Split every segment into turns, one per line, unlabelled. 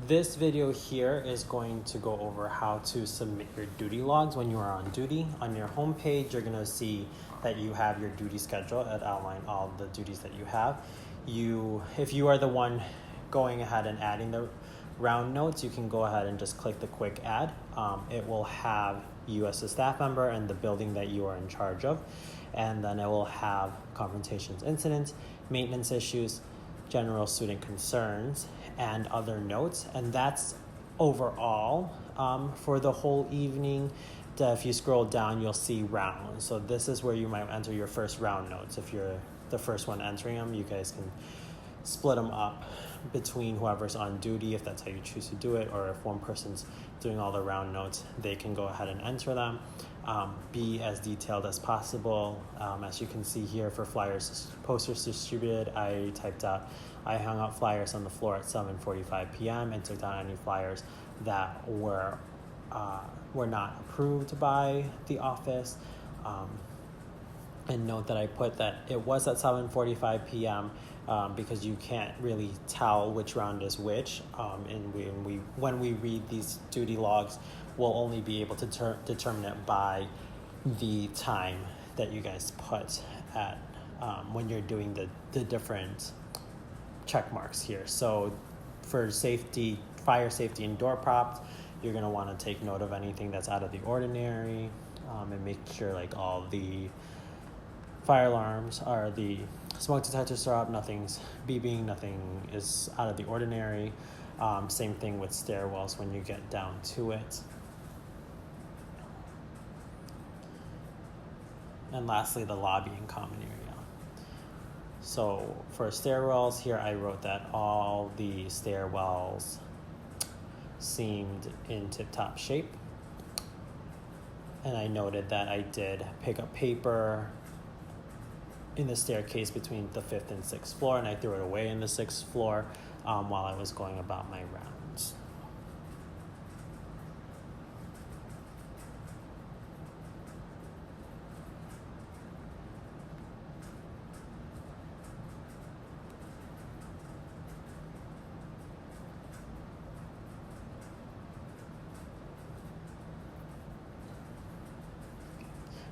This video here is going to go over how to submit your duty logs when you are on duty. On your home page, you're going to see that you have your duty schedule. It outlines all the duties that you have. If you are the one going ahead and adding the round notes, you can go ahead and just click the quick add. It will have you as a staff member and the building that you are in charge of. And then it will have confrontations, incidents, maintenance issues, general student concerns, and other notes. And that's overall for the whole evening. If you scroll down, you'll see rounds. So this is where you might enter your first round notes. If you're the first one entering them, you guys can split them up between whoever's on duty, if that's how you choose to do it, or if one person's doing all the round notes, they can go ahead and enter them. Be as detailed as possible. As you can see here, for flyers, posters distributed, I hung out flyers on the floor at 7:45 p.m. and took down any flyers that were not approved by the office. And note that I put that it was at 7:45 p.m. Because you can't really tell which round is which. And when we read these duty logs, we'll only be able to determine it by the time that you guys put at when you're doing the different check marks here. So for safety, fire safety and door props, you're going to want to take note of anything that's out of the ordinary, and make sure like all the fire alarms or the smoke detectors are up, nothing's beeping, nothing is out of the ordinary. Same thing with stairwells when you get down to it. And lastly, the lobby and common area. So for stairwells here, I wrote that all the stairwells seemed in tip-top shape. And I noted that I did pick up paper in the staircase between the 5th and 6th floor, and I threw it away in the 6th floor while I was going about my rounds.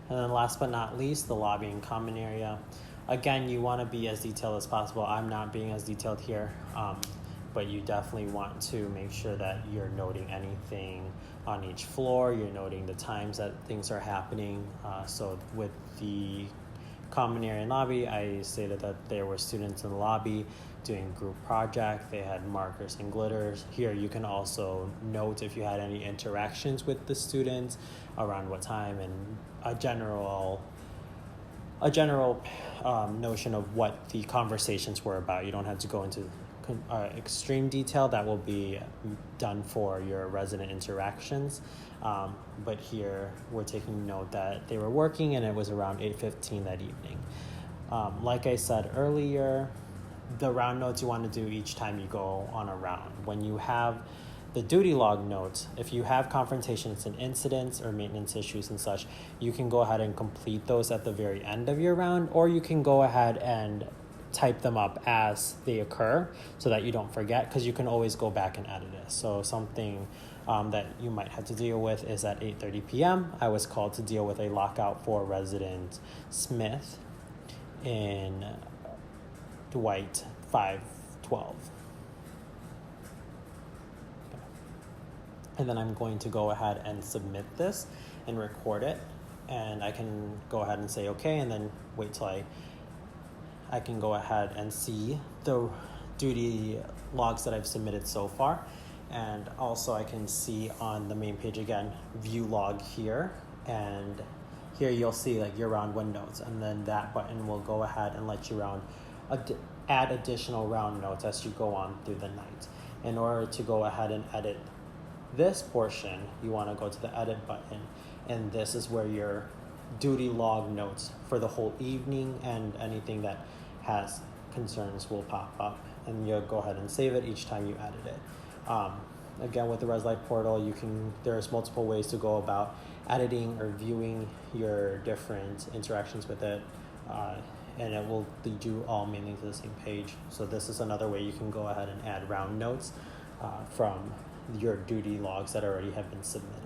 And then last but not least, the lobby and common area. Again, you want to be as detailed as possible. I'm not being as detailed here, but you definitely want to make sure that you're noting anything on each floor. You're noting the times that things are happening. So with the common area and lobby, I stated that there were students in the lobby doing group project. They had markers and glitters. Here you can also note if you had any interactions with the students, around what time, and a general notion of what the conversations were about. You don't have to go into extreme detail. That will be done for your resident interactions. But here we're taking note that they were working and it was around 8:15 that evening. Like I said earlier, the round notes you want to do each time you go on a round. When you have the duty log notes, if you have confrontations and incidents or maintenance issues and such, you can go ahead and complete those at the very end of your round, or you can go ahead and type them up as they occur so that you don't forget, because you can always go back and edit it. So something that you might have to deal with is at 8:30 p.m. I was called to deal with a lockout for resident Smith in Dwight 512. And then I'm going to go ahead and submit this and record it. And I can go ahead and say okay, and then wait till I can go ahead and see the duty logs that I've submitted so far. And also I can see on the main page again, view log here. And here you'll see like your round windows. And then that button will go ahead and let you add additional round notes as you go on through the night. In order to go ahead and edit this portion, you want to go to the edit button, and this is where your duty log notes for the whole evening and anything that has concerns will pop up, and you'll go ahead and save it each time you edit it. Again, with the ResLife portal, there's multiple ways to go about editing or viewing your different interactions with it, and it will lead you all mainly to the same page. So this is another way you can go ahead and add round notes from your duty logs that already have been submitted.